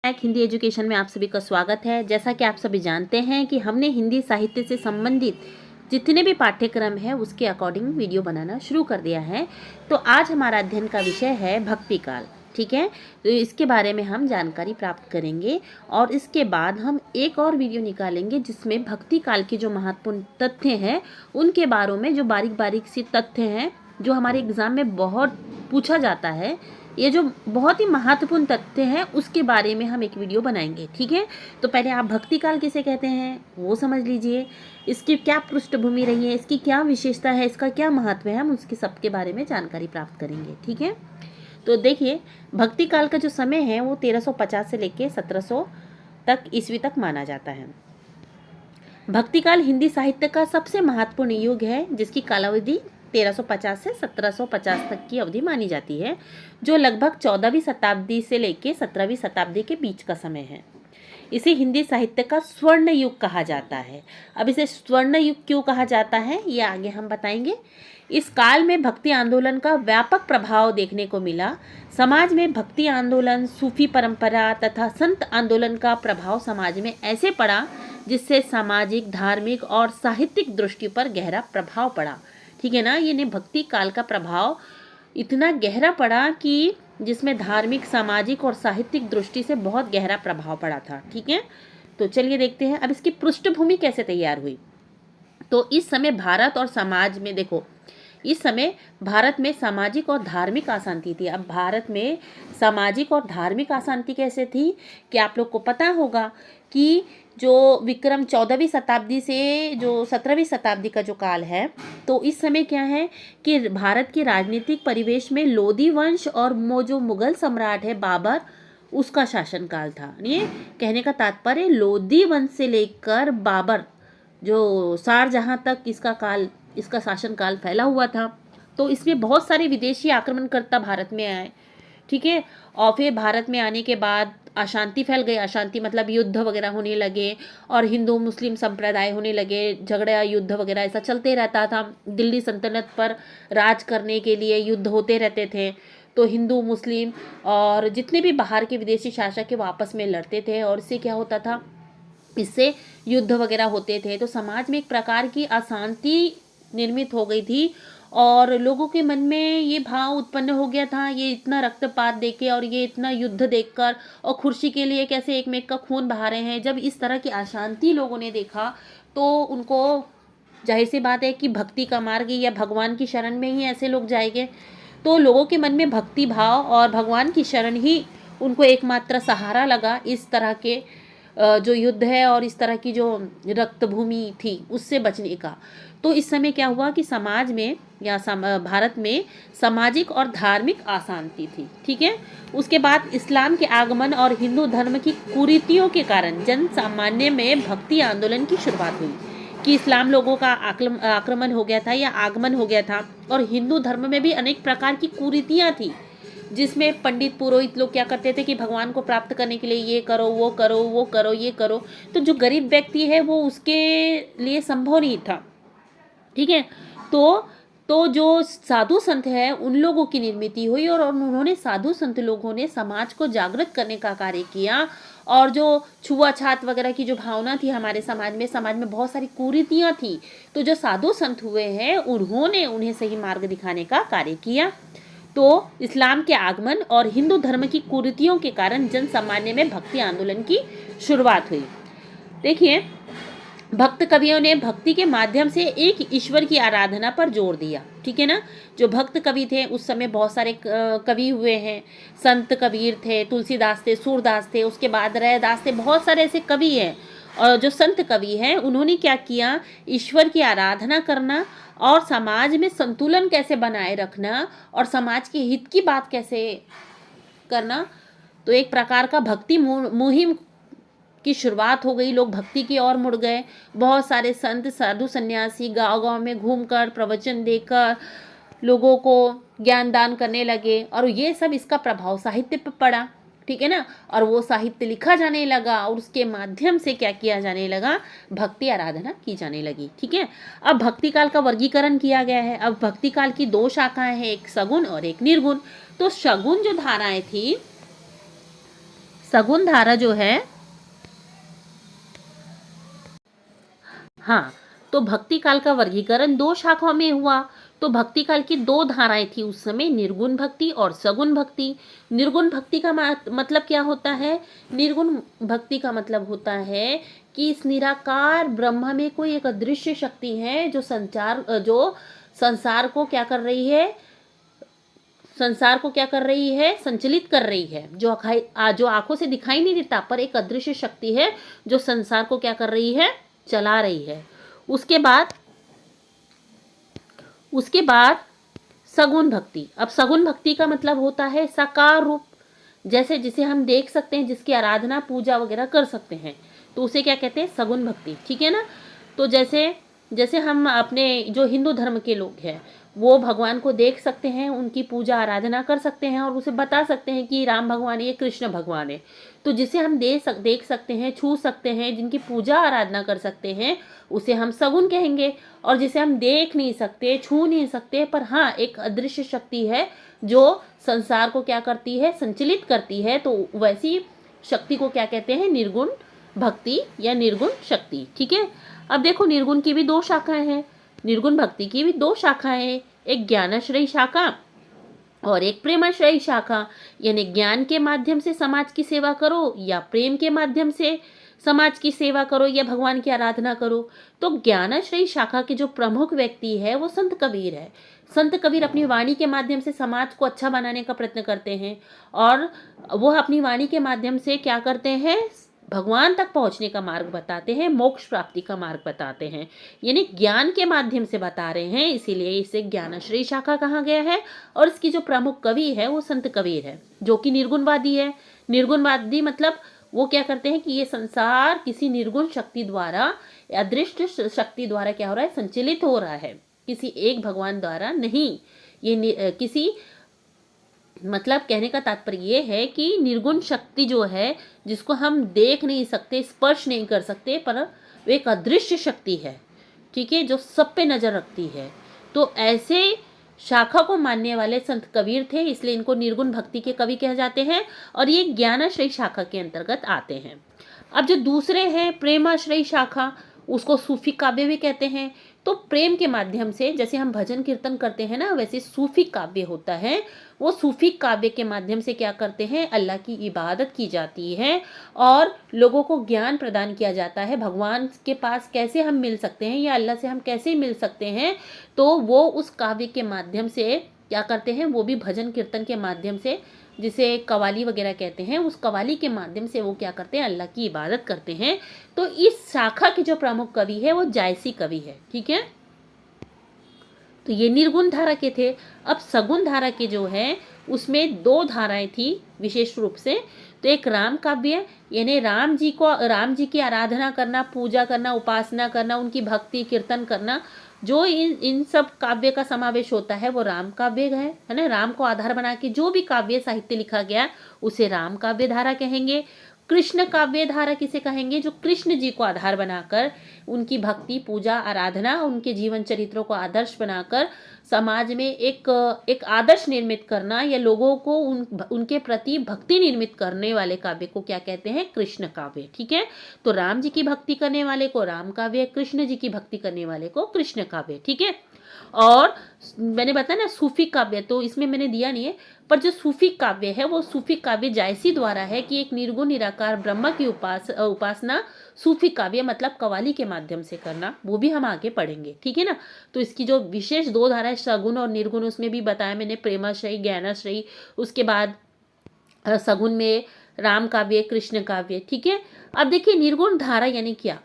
एक हिंदी एजुकेशन में आप सभी का स्वागत है। जैसा कि आप सभी जानते हैं कि हमने हिंदी साहित्य से संबंधित जितने भी पाठ्यक्रम है उसके अकॉर्डिंग वीडियो बनाना शुरू कर दिया है। तो आज हमारा अध्ययन का विषय है भक्ति काल। ठीक है, तो इसके बारे में हम जानकारी प्राप्त करेंगे और इसके बाद हम एक और वीडियो निकालेंगे जिसमें भक्ति काल के जो महत्वपूर्ण तथ्य हैं उनके बारे में, जो बारीक बारीक सी तथ्य हैं जो हमारे एग्जाम में बहुत पूछा जाता है, ये जो बहुत ही महत्वपूर्ण तथ्य है उसके बारे में हम एक वीडियो बनाएंगे। ठीक है, तो पहले आप भक्ति काल किसे कहते हैं वो समझ लीजिए, इसकी क्या पृष्ठभूमि रही है, इसकी क्या विशेषता है, इसका क्या महत्व है, हम उसके सबके बारे में जानकारी प्राप्त करेंगे। ठीक है, तो देखिए भक्ति काल का जो समय है वो 1350 से लेकर 1700 तक ईस्वी तक माना जाता है। भक्ति काल हिंदी साहित्य का सबसे महत्वपूर्ण युग है जिसकी कालावधि 1350 से 1750 तक की अवधि मानी जाती है, जो लगभग 14वीं शताब्दी से लेकर 17वीं शताब्दी के बीच का समय है। इसे हिंदी साहित्य का स्वर्ण युग कहा जाता है। अब इसे स्वर्ण युग क्यों कहा जाता है ये आगे हम बताएंगे। इस काल में भक्ति आंदोलन का व्यापक प्रभाव देखने को मिला। समाज में भक्ति आंदोलन, सूफी परंपरा तथा संत आंदोलन का प्रभाव समाज में ऐसे पड़ा जिससे सामाजिक, धार्मिक और साहित्यिक दृष्टि पर गहरा प्रभाव पड़ा। ठीक है ना, ये भक्ति काल का प्रभाव इतना गहरा पड़ा कि जिसमें धार्मिक, सामाजिक और साहित्यिक दृष्टि से बहुत गहरा प्रभाव पड़ा था। ठीक है, तो चलिए देखते हैं अब इसकी पृष्ठभूमि कैसे तैयार हुई। तो इस समय भारत और समाज में देखो, इस समय भारत में सामाजिक और धार्मिक अशांति थी। अब भारत में सामाजिक और धार्मिक अशांति कैसे थी कि आप लोग को पता होगा कि जो विक्रम 14वीं शताब्दी से जो 17वीं शताब्दी का जो काल है, तो इस समय क्या है कि भारत के राजनीतिक परिवेश में लोधी वंश और जो मुगल सम्राट है बाबर, उसका शासनकाल था। ये कहने का तात्पर्य लोधी वंश से लेकर बाबर जो शाहजहां तक इसका शासनकाल फैला हुआ था। तो इसमें बहुत सारे विदेशी आक्रमणकर्ता भारत में आए। ठीक है, और फिर भारत में आने के बाद अशांति फैल गई। अशांति मतलब युद्ध वगैरह होने लगे और हिंदू मुस्लिम संप्रदाय होने लगे, झगड़ा युद्ध वगैरह ऐसा चलते रहता था। दिल्ली सल्तनत पर राज करने के लिए युद्ध होते रहते थे। तो हिंदू, मुस्लिम और जितने भी बाहर के विदेशी शासक के आपस में लड़ते थे और इससे क्या होता था, इससे युद्ध वगैरह होते थे। तो समाज में एक प्रकार की अशांति निर्मित हो गई थी और लोगों के मन में ये भाव उत्पन्न हो गया था, ये इतना रक्तपात देके और ये इतना युद्ध देखकर और खुर्सी के लिए कैसे एक में का खून बहा रहे हैं। जब इस तरह की अशांति लोगों ने देखा तो उनको जाहिर सी बात है कि भक्ति का मार्ग या भगवान की शरण में ही ऐसे लोग जाएंगे। तो लोगों के मन में भक्ति भाव और भगवान की शरण ही उनको एकमात्र सहारा लगा इस तरह के जो युद्ध है और इस तरह की जो रक्तभूमि थी उससे बचने का। तो इस समय क्या हुआ कि समाज में या भारत में सामाजिक और धार्मिक अशांति थी। ठीक है, उसके बाद इस्लाम के आगमन और हिंदू धर्म की कुरीतियों के कारण जन सामान्य में भक्ति आंदोलन की शुरुआत हुई कि इस्लाम लोगों का आक्रमण हो गया था या आगमन हो गया था और हिंदू धर्म में भी अनेक प्रकार की कुरीतियाँ थी, जिसमें पंडित पुरोहित लोग क्या करते थे कि भगवान को प्राप्त करने के लिए ये करो, वो करो, वो करो, ये करो। तो जो गरीब व्यक्ति है वो उसके लिए संभव नहीं था। ठीक है, तो जो साधु संत है उन लोगों की निर्मित हुई और उन्होंने साधु संत लोगों ने समाज को जागृत करने का कार्य किया। और जो छुआछात वगैरह की जो भावना थी हमारे समाज में बहुत सारी कुरीतियाँ थी। तो जो साधु संत हुए हैं उन्होंने उन्हें सही मार्ग दिखाने का कार्य किया। तो इस्लाम के आगमन और हिंदू धर्म की कुरीतियों के कारण जन सामान्य में भक्ति आंदोलन की शुरुआत हुई। देखिए, भक्त कवियों ने भक्ति के माध्यम से एक ईश्वर की आराधना पर जोर दिया। ठीक है ना, जो भक्त कवि थे उस समय बहुत सारे कवि हुए हैं। संत कबीर थे, तुलसीदास थे, सूरदास थे, उसके बाद रैदास थे, बहुत सारे ऐसे कवि हैं। और जो संत कवि हैं उन्होंने क्या किया, ईश्वर की आराधना करना और समाज में संतुलन कैसे बनाए रखना और समाज के हित की बात कैसे करना, तो एक प्रकार का भक्ति मुहिम की शुरुआत हो गई। लोग भक्ति की ओर मुड़ गए। बहुत सारे संत, साधु, सन्यासी गांव-गांव में घूमकर प्रवचन देकर लोगों को ज्ञान दान करने लगे और ये सब इसका प्रभाव साहित्य पर पड़ा। ठीक है ना, और वो साहित्य लिखा जाने लगा और उसके माध्यम से क्या किया जाने लगा, भक्ति आराधना की जाने लगी। ठीक है, अब भक्ति काल का वर्गीकरण किया गया है। अब भक्ति काल की दो शाखाएं हैं, एक सगुण और एक निर्गुण। तो सगुण जो धाराएं थी, सगुण धारा जो है, हाँ, तो भक्ति काल का वर्गीकरण दो शाखाओं में हुआ। तो भक्ति काल की दो धाराएं थी उस समय, निर्गुण भक्ति और सगुण भक्ति। निर्गुण भक्ति का मतलब क्या होता है? निर्गुण भक्ति का मतलब होता है कि इस निराकार ब्रह्म में कोई एक अदृश्य शक्ति है जो संसार को क्या कर रही है, संचलित कर रही है, जो आंखों से दिखाई नहीं देता, पर एक अदृश्य शक्ति है जो संसार को क्या कर रही है, चला रही है। उसके बाद सगुण भक्ति। अब सगुण भक्ति का मतलब होता है साकार रूप, जैसे जिसे हम देख सकते हैं, जिसकी आराधना पूजा वगैरह कर सकते हैं, तो उसे क्या कहते हैं, सगुण भक्ति। ठीक है ना। तो जैसे हम अपने जो हिंदू धर्म के लोग हैं वो भगवान को देख सकते हैं, उनकी पूजा आराधना कर सकते हैं और उसे बता सकते हैं कि राम भगवान ये कृष्ण भगवान है। तो जिसे हम देख सकते हैं, छू सकते हैं, जिनकी पूजा आराधना कर सकते हैं, उसे हम सगुण कहेंगे। और जिसे हम देख नहीं सकते, छू नहीं सकते, पर हाँ एक अदृश्य शक्ति है जो संसार को क्या करती है, संचलित करती है, तो वैसी शक्ति को क्या कहते हैं, निर्गुण भक्ति या निर्गुण शक्ति। ठीक है। अब देखो, निर्गुण की भी दो शाखाएं हैं, निर्गुण भक्ति की भी दो शाखाएं हैं, एक ज्ञानाश्रयी शाखा और एक प्रेमाश्रयी शाखा। यानी ज्ञान के माध्यम से समाज की सेवा करो या प्रेम के माध्यम से समाज की सेवा करो या भगवान की आराधना करो। तो ज्ञानाश्रयी शाखा के जो प्रमुख व्यक्ति है वो संत कबीर है। संत कबीर अपनी वाणी के माध्यम से समाज को अच्छा बनाने का प्रयत्न करते हैं और वो अपनी वाणी के माध्यम से क्या करते हैं, भगवान तक पहुंचने का मार्ग बताते हैं, मोक्ष प्राप्ति का मार्ग बताते हैं, यानी ज्ञान के माध्यम से बता रहे हैं, इसीलिए इसे ज्ञानाश्रयी शाखा कहा गया है। और इसकी जो प्रमुख कवि है वो संत कबीर है, जो कि निर्गुणवादी है। निर्गुणवादी मतलब वो क्या करते हैं कि ये संसार किसी निर्गुण शक्ति द्वारा, अदृष्ट शक्ति द्वारा क्या हो रहा है, संचलित हो रहा है, किसी एक भगवान द्वारा नहीं। ये किसी मतलब कहने का तात्पर्य ये है कि निर्गुण शक्ति जो है, जिसको हम देख नहीं सकते, स्पर्श नहीं कर सकते, पर वो एक अदृश्य शक्ति है, ठीक है, जो सब पे नजर रखती है। तो ऐसे शाखा को मानने वाले संत कबीर थे, इसलिए इनको निर्गुण भक्ति के कवि कहे जाते हैं और ये ज्ञानाश्रयी शाखा के अंतर्गत आते हैं। अब जो दूसरे हैं प्रेमाश्रयी शाखा, उसको सूफी काव्य भी कहते हैं। तो प्रेम के माध्यम से, जैसे हम भजन कीर्तन करते हैं ना, वैसे सूफी काव्य होता है। वो सूफी काव्य के माध्यम से क्या करते हैं, अल्लाह की इबादत की जाती है और लोगों को ज्ञान प्रदान किया जाता है, भगवान के पास कैसे हम मिल सकते हैं या अल्लाह से हम कैसे मिल सकते हैं। तो वो उस काव्य के माध्यम से क्या करते हैं, वो भी भजन कीर्तन के माध्यम से, जिसे कवाली वगैरह कहते हैं, उस कवाली के माध्यम से वो क्या करते हैं, अल्लाह की इबादत करते हैं। तो इस शाखा के जो प्रमुख कवि है वो जायसी कवि है। ठीक है। तो ये निर्गुण धारा के थे। अब सगुण धारा के जो है उसमें दो धाराएं थी विशेष रूप से। तो एक राम काव्य, यानी राम जी की आराधना करना, पूजा करना, उपासना करना, उनकी भक्ति कीर्तन करना, जो इन सब काव्य का समावेश होता है वो राम काव्य है ना। राम को आधार बना के जो भी काव्य साहित्य लिखा गया उसे राम काव्य धारा कहेंगे। कृष्ण काव्य धारा किसे कहेंगे, जो कृष्ण जी को आधार बनाकर उनकी भक्ति पूजा आराधना, उनके जीवन चरित्रों को आदर्श बनाकर समाज में एक आदर्श निर्मित करना या लोगों को उनके प्रति भक्ति निर्मित करने वाले काव्य को क्या कहते हैं, कृष्ण काव्य। ठीक है। तो राम जी की भक्ति करने वाले को राम काव्य, कृष्ण जी की भक्ति करने वाले को कृष्ण काव्य। ठीक है। और मैंने बताया ना सूफी काव्य, तो इसमें मैंने दिया नहीं है, पर जो सूफी काव्य है वो सूफी काव्य जायसी द्वारा है कि एक निर्गुण निराकार ब्रह्म की उपासना सूफी काव्य मतलब कवाली के माध्यम से करना, वो भी हम आगे पढ़ेंगे। ठीक है ना। तो इसकी जो विशेष दो धाराएं सगुण और निर्गुण, उसमें भी बताया मैंने, प्रेमाश्रयी ज्ञानाश्रयी, उसके बाद सगुण में राम काव्य कृष्ण काव्य। ठीक है। अब देखिए निर्गुण धारा यानी क्या,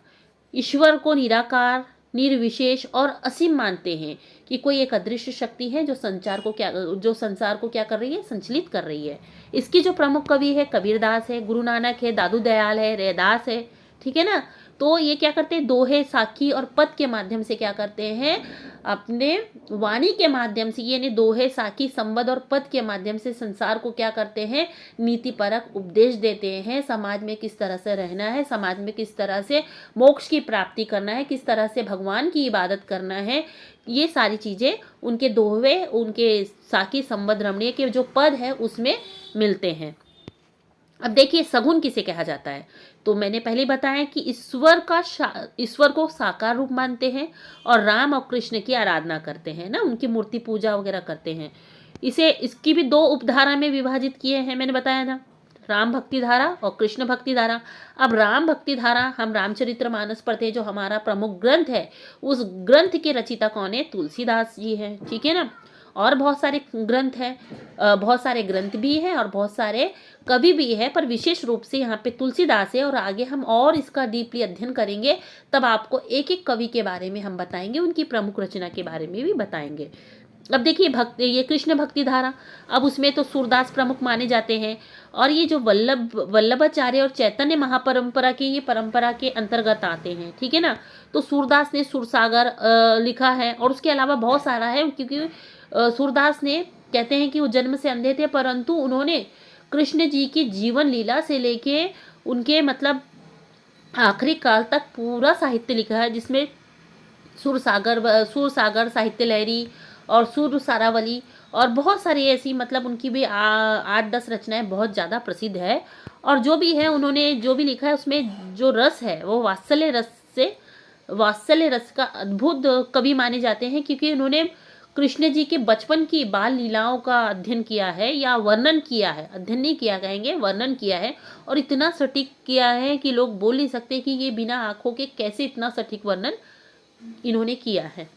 ईश्वर को निराकार निर्विशेष और असीम मानते हैं कि कोई एक अदृश्य शक्ति है जो संसार को क्या कर रही है, संचलित कर रही है। इसकी जो प्रमुख कवि है कबीरदास है, गुरु नानक है, दादू दयाल है, रैदास है। ठीक है ना। तो ये क्या करते हैं, दोहे साखी और पद के माध्यम से क्या करते हैं, अपने वाणी के माध्यम से, यानी दोहे साखी संवाद और पद के माध्यम से संसार को क्या करते हैं, नीति परक उपदेश देते हैं। समाज में किस तरह से रहना है, समाज में किस तरह से मोक्ष की प्राप्ति करना है, किस तरह से भगवान की इबादत करना है, ये सारी चीजें उनके दोहे, उनके साखी संवाद रमणीय के जो पद है उसमें मिलते हैं। अब देखिए सगुन किसे कहा जाता है, तो मैंने पहले बताया कि ईश्वर को साकार रूप मानते हैं और राम और कृष्ण की आराधना करते हैं ना, उनकी मूर्ति पूजा वगैरह करते हैं। इसे इसकी भी दो उपधारा में विभाजित किए हैं, मैंने बताया था, राम भक्ति धारा और कृष्ण भक्ति धारा। अब राम भक्ति धारा हम रामचरितमानस पढ़ते हैं, जो हमारा प्रमुख ग्रंथ है, उस ग्रंथ के रचिता कौन है? तुलसीदास जी हैं, ठीक है ना। और बहुत सारे ग्रंथ हैं, बहुत सारे ग्रंथ भी हैं और बहुत सारे कवि भी है, पर विशेष रूप से यहाँ पे तुलसीदास है। और आगे हम और इसका डीपली अध्ययन करेंगे, तब आपको एक एक कवि के बारे में हम बताएंगे, उनकी प्रमुख रचना के बारे में भी बताएंगे। अब देखिए ये कृष्ण भक्ति धारा, अब उसमें तो सूरदास प्रमुख माने जाते हैं। और ये जो वल्लभाचार्य और चैतन्य महापरंपरा की ये परंपरा के अंतर्गत आते हैं, ठीक है ना। तो सूरदास ने सुरसागर लिखा है, और उसके अलावा बहुत सारा है, क्योंकि सूरदास ने कहते हैं कि वो जन्म से अंधे थे, परंतु उन्होंने कृष्ण जी की जीवन लीला से लेके उनके मतलब आखिरी काल तक पूरा साहित्य लिखा है, जिसमें सुरसागर, साहित्य लहरी और सुर सारावली और बहुत सारी ऐसी, मतलब उनकी भी 8-10 रचनाएं बहुत ज़्यादा प्रसिद्ध है। और जो भी है उन्होंने जो भी लिखा है, उसमें जो रस है वो वात्सल्य रस का अद्भुत कवि माने जाते हैं, क्योंकि उन्होंने कृष्ण जी के बचपन की बाल लीलाओं का अध्ययन किया है, या वर्णन किया है, अध्ययन नहीं किया कहेंगे, वर्णन किया है। और इतना सटीक किया है कि लोग बोल नहीं सकते कि ये बिना आंखों के कैसे इतना सटीक वर्णन इन्होंने किया है।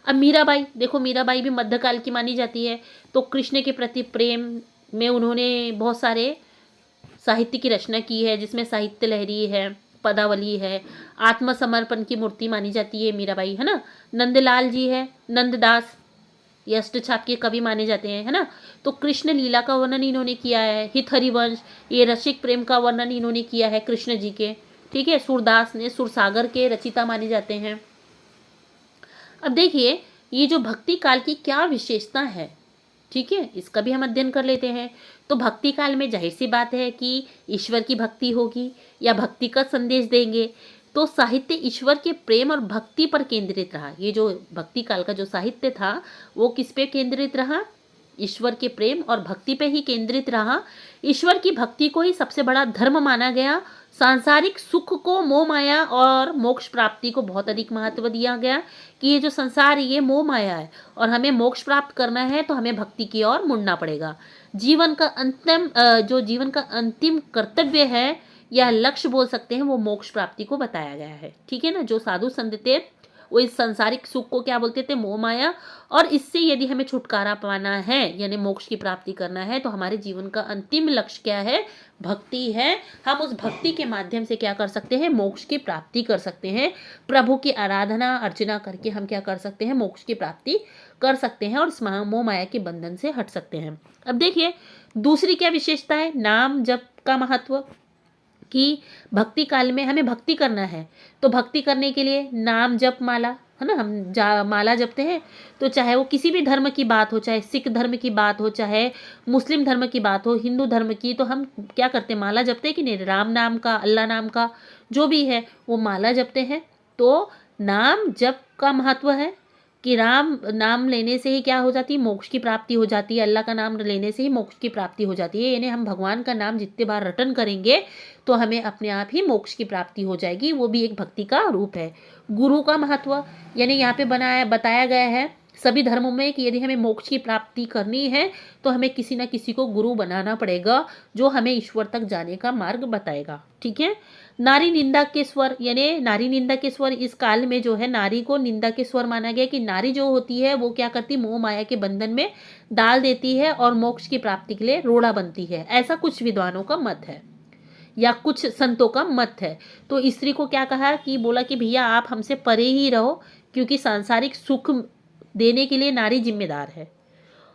अब मीराबाई, देखो मीराबाई भी मध्यकाल की मानी जाती है। तो कृष्ण के प्रति प्रेम में उन्होंने बहुत सारे साहित्य की रचना की है, जिसमें साहित्य लहरी है, पदावली है, आत्मसमर्पण की मूर्ति मानी जाती है मीराबाई, है ना। नंदलाल जी है, नंददास, ये अष्टछाप के कवि माने जाते हैं, है ना। तो कृष्ण लीला का वर्णन इन्होंने किया है। हित हरिवंश, ये रसिक प्रेम का वर्णन इन्होंने किया है कृष्ण जी के, ठीक है। सूरदास ने सुरसागर के रचिता माने जाते हैं। अब देखिए ये जो भक्ति काल की क्या विशेषता है, ठीक है, इसका भी हम अध्ययन कर लेते हैं। तो भक्ति काल में जाहिर सी बात है कि ईश्वर की भक्ति होगी या भक्ति का संदेश देंगे। तो साहित्य ईश्वर के प्रेम और भक्ति पर केंद्रित रहा। ये जो भक्ति काल का जो साहित्य था वो किस पे केंद्रित रहा? ईश्वर के प्रेम और भक्ति पे ही केंद्रित रहा। ईश्वर की भक्ति को ही सबसे बड़ा धर्म माना गया। सांसारिक सुख को, मोह माया और मोक्ष प्राप्ति को बहुत अधिक महत्व दिया गया, कि ये जो संसार है ये मोह माया है, और हमें मोक्ष प्राप्त करना है तो हमें भक्ति की ओर मुड़ना पड़ेगा। जीवन का अंतिम कर्तव्य है या लक्ष्य बोल सकते हैं, वो मोक्ष प्राप्ति को बताया गया है, ठीक है ना। जो साधु संत थे वो इस संसारिक सुख को क्या बोलते थे? मोह माया। और इससे यदि हमें छुटकारा पाना है यानी मोक्ष की प्राप्ति करना है, तो हमारे जीवन का अंतिम लक्ष्य क्या है? भक्ति है। हम उस भक्ति के माध्यम से क्या कर सकते हैं? मोक्ष की प्राप्ति कर सकते हैं। प्रभु की आराधना अर्चना करके हम क्या कर सकते हैं? मोक्ष की प्राप्ति कर सकते हैं और इस मोह माया के बंधन से हट सकते हैं। अब देखिए दूसरी क्या विशेषता है? नाम जप का महत्व, कि भक्ति काल में हमें भक्ति करना है, तो भक्ति करने के लिए नाम जप माला, है ना, हम माला जपते हैं। तो चाहे वो किसी भी धर्म की बात हो, चाहे सिख धर्म की बात हो, चाहे मुस्लिम धर्म की बात हो, हिंदू धर्म की, तो हम क्या करते हैं? माला जपते हैं कि नहीं? राम नाम का, अल्लाह नाम का, जो भी है वो माला जपते हैं। तो नाम जप का महत्व है कि राम नाम लेने से ही क्या हो जाती है? मोक्ष की प्राप्ति हो जाती है। अल्लाह का नाम लेने से ही मोक्ष की प्राप्ति हो जाती है। यानी हम भगवान का नाम जितने बार रटन करेंगे तो हमें अपने आप ही मोक्ष की प्राप्ति हो जाएगी। वो भी एक भक्ति का रूप है। गुरु का महत्व, यानी यहाँ पे बताया गया है सभी धर्मों में कि यदि हमें मोक्ष की प्राप्ति करनी है तो हमें किसी न किसी को गुरु बनाना पड़ेगा, जो हमें ईश्वर तक जाने का मार्ग बताएगा, ठीक है। नारी निंदा के स्वर, यानी नारी निंदा के स्वर, इस काल में जो है नारी को निंदा के स्वर माना गया, कि नारी जो होती है वो क्या करती? मोह माया के बंधन में डाल देती है और मोक्ष की प्राप्ति के लिए रोड़ा बनती है। ऐसा कुछ विद्वानों का मत है या कुछ संतों का मत है। तो स्त्री को क्या कहा? कि बोला कि भैया आप हमसे परे ही रहो, क्योंकि सांसारिक सुख देने के लिए नारी जिम्मेदार है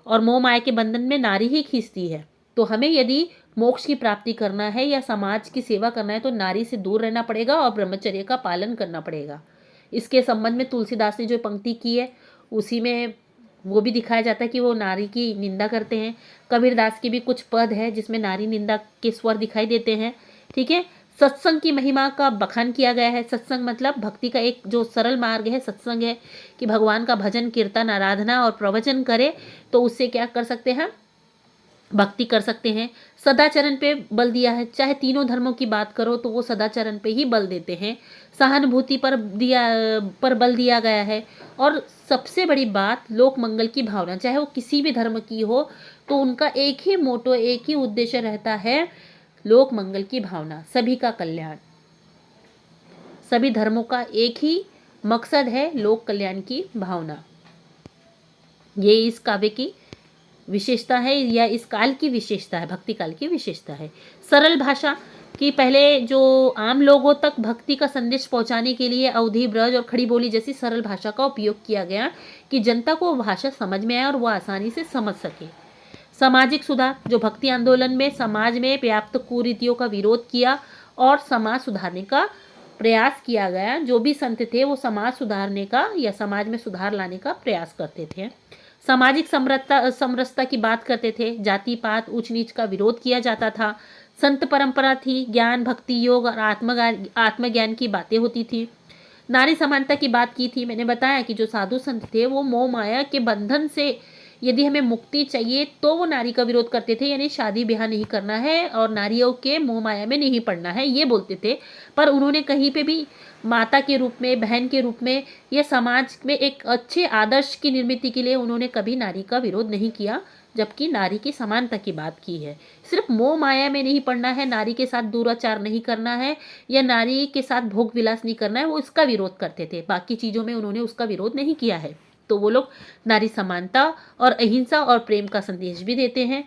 और मोह माया के बंधन में नारी ही खींचती है। तो हमें यदि मोक्ष की प्राप्ति करना है या समाज की सेवा करना है तो नारी से दूर रहना पड़ेगा और ब्रह्मचर्य का पालन करना पड़ेगा। इसके संबंध में तुलसीदास ने जो पंक्ति की है उसी में वो भी दिखाया जाता है कि वो नारी की निंदा करते हैं। कबीरदास की भी कुछ पद है जिसमें नारी निंदा के स्वर दिखाई देते हैं, ठीक है। सत्संग की महिमा का बखान किया गया है। सत्संग मतलब भक्ति का एक जो सरल मार्ग है सत्संग है, कि भगवान का भजन कीर्तन आराधना और प्रवचन करे तो उससे क्या कर सकते हैं? भक्ति कर सकते हैं। सदाचरण पे बल दिया है, चाहे तीनों धर्मों की बात करो तो वो सदाचरण पे ही बल देते हैं। सहानुभूति पर बल दिया गया है। और सबसे बड़ी बात लोक मंगल की भावना, चाहे वो किसी भी धर्म की हो तो उनका एक ही मोटो, एक ही उद्देश्य रहता है, लोक मंगल की भावना, सभी का कल्याण। सभी धर्मों का एक ही मकसद है, लोक कल्याण की भावना। ये इस काव्य की विशेषता है या इस काल की विशेषता है, भक्ति काल की विशेषता है। सरल भाषा कि पहले जो आम लोगों तक भक्ति का संदेश पहुंचाने के लिए अवधी, ब्रज और खड़ी बोली जैसी सरल भाषा का उपयोग किया गया कि जनता को भाषा समझ में आए और वो आसानी से समझ सके। सामाजिक सुधार, जो भक्ति आंदोलन में समाज में व्याप्त कुरीतियों का विरोध किया और समाज सुधारने का प्रयास किया गया। जो भी संत थे वो समाज सुधारने का या समाज में सुधार लाने का प्रयास करते थे। सामाजिक समरसता की बात करते थे। जाति पात ऊंच नीच का विरोध किया जाता था। संत परंपरा थी। ज्ञान, भक्ति, योग और आत्मज्ञान की बातें होती थी। नारी समानता की बात की थी। मैंने बताया कि जो साधु संत थे वो मोह माया के बंधन से यदि हमें मुक्ति चाहिए तो वो नारी का विरोध करते थे, यानी शादी ब्याह नहीं करना है और नारियों के मोह माया में नहीं पड़ना है, ये बोलते थे। पर उन्होंने कहीं पे भी माता के रूप में, बहन के रूप में या समाज में एक अच्छे आदर्श की निर्मित के लिए उन्होंने कभी नारी का विरोध नहीं किया, जबकि नारी की समानता की बात की है। सिर्फ मोह माया में नहीं पड़ना है, नारी के साथ दुराचार नहीं करना है या नारी के साथ भोग विलास नहीं करना है, वो इसका विरोध करते थे। बाकी चीज़ों में उन्होंने उसका विरोध नहीं किया है। तो वो लोग नारी समानता और अहिंसा और प्रेम का संदेश भी देते हैं।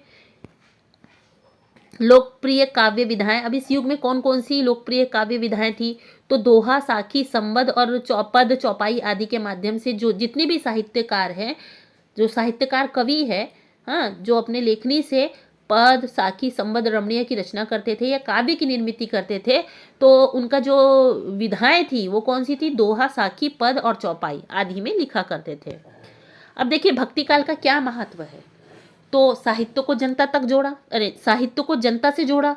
लोकप्रिय काव्य विधाएं, अब इस युग में कौन कौन सी लोकप्रिय काव्य विधाएं थी, तो दोहा, साखी, संबंध और पद, चौपाई आदि के माध्यम से जो जितने भी साहित्यकार हैं, जो साहित्यकार कवि है, हाँ, जो अपने लेखनी से पद, साखी, संबंध, रमणीय की रचना करते थे या काव्य की निर्मित करते थे, तो उनका जो विधाएं थी वो कौन सी थी, दोहा, साखी, पद और चौपाई आदि में लिखा करते थे। अब देखिए भक्ति काल का क्या महत्व है। तो साहित्य को जनता तक जोड़ा, साहित्य को जनता से जोड़ा।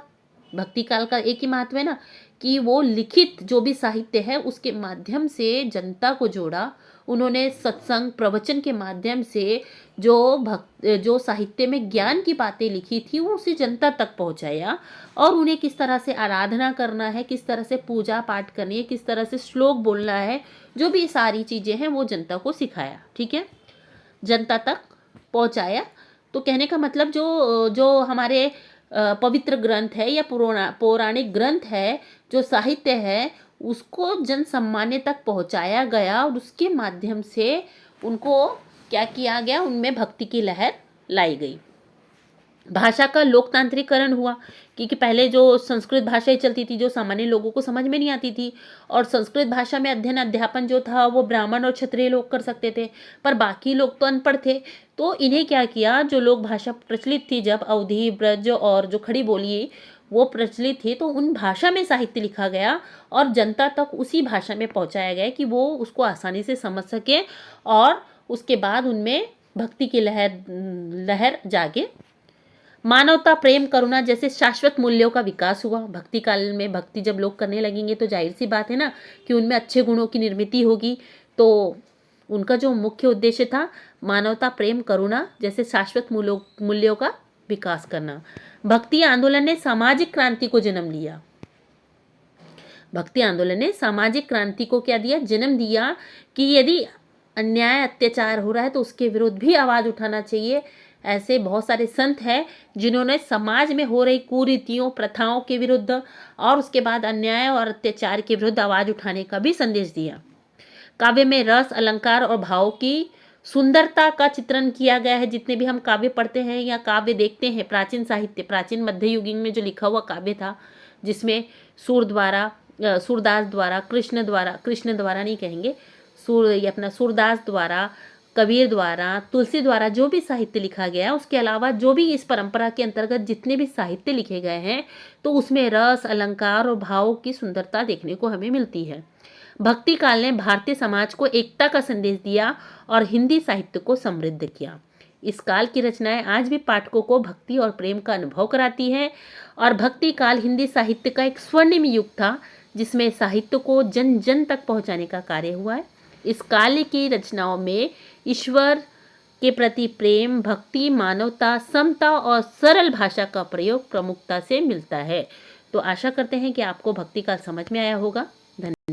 भक्ति काल का एक ही महत्व है ना कि वो लिखित जो भी साहित्य है उसके माध्यम से जनता को जोड़ा। उन्होंने सत्संग, प्रवचन के माध्यम से जो साहित्य में ज्ञान की बातें लिखी थी वो उसे जनता तक पहुंचाया और उन्हें किस तरह से आराधना करना है, किस तरह से पूजा पाठ करनी है, किस तरह से श्लोक बोलना है, जो भी सारी चीज़ें हैं वो जनता को सिखाया। ठीक है, जनता तक पहुंचाया। तो कहने का मतलब जो हमारे पवित्र ग्रंथ है या पौराणिक ग्रंथ है, जो साहित्य है, उसको जन सामान्य तक पहुंचाया गया और उसके माध्यम से उनको क्या किया गया, उनमें भक्ति की लहर लाई गई। भाषा का लोकतांत्रिकरण हुआ क्योंकि पहले जो संस्कृत भाषा ही चलती थी जो सामान्य लोगों को समझ में नहीं आती थी, और संस्कृत भाषा में अध्ययन अध्यापन जो था वो ब्राह्मण और क्षत्रिय लोग कर सकते थे, पर बाकी लोग तो अनपढ़ थे। तो इन्हें क्या किया, जो लोग भाषा प्रचलित थी, जब अवधी, ब्रज और जो खड़ी बोली वो प्रचलित थी, तो उन भाषा में साहित्य लिखा गया और जनता तक उसी भाषा में पहुँचाया गया कि वो उसको आसानी से समझ सके और उसके बाद उनमें भक्ति की लहर जागे। मानवता, प्रेम, करुणा जैसे शाश्वत मूल्यों का विकास हुआ। भक्ति काल में भक्ति जब लोग करने लगेंगे तो जाहिर सी बात है ना कि उनमें अच्छे गुणों की निर्मित होगी। तो उनका जो मुख्य उद्देश्य था मानवता, प्रेम, करुणा जैसे शाश्वत मूल्यों का विकास करना। भक्ति आंदोलन ने सामाजिक क्रांति को जन्म लिया। भक्ति आंदोलन ने सामाजिक क्रांति को क्या दिया, जन्म दिया कि यदि अन्याय, अत्याचार हो रहा है तो उसके विरुद्ध भी आवाज़ उठाना चाहिए। ऐसे बहुत सारे संत हैं जिन्होंने समाज में हो रही कुरीतियों, प्रथाओं के विरुद्ध और उसके बाद अन्याय और अत्याचार के विरुद्ध आवाज़ उठाने का भी संदेश दिया। काव्य में रस, अलंकार और भाव की सुंदरता का चित्रण किया गया है। जितने भी हम काव्य पढ़ते हैं या काव्य देखते हैं, प्राचीन साहित्य, प्राचीन मध्ययुगीन में जो लिखा हुआ काव्य था, जिसमें सूरदास द्वारा, कृष्ण द्वारा नहीं कहेंगे, सूरदास द्वारा, कबीर द्वारा, तुलसी द्वारा जो भी साहित्य लिखा गया है, उसके अलावा जो भी इस परंपरा के अंतर्गत जितने भी साहित्य लिखे गए हैं, तो उसमें रस, अलंकार और भाव की सुंदरता देखने को हमें मिलती है। भक्ति काल ने भारतीय समाज को एकता का संदेश दिया और हिंदी साहित्य को समृद्ध किया। इस काल की रचनाएं आज भी पाठकों को भक्ति और प्रेम का अनुभव कराती हैं और भक्ति काल हिंदी साहित्य का एक स्वर्णिम युग था जिसमें साहित्य को जन जन तक पहुंचाने का कार्य हुआ है। इस काल की रचनाओं में ईश्वर, के प्रति प्रेम, भक्ति, मानवता, समता और सरल भाषा का प्रयोग प्रमुखता से मिलता है। तो आशा करते हैं कि आपको भक्ति का समझ में आया होगा।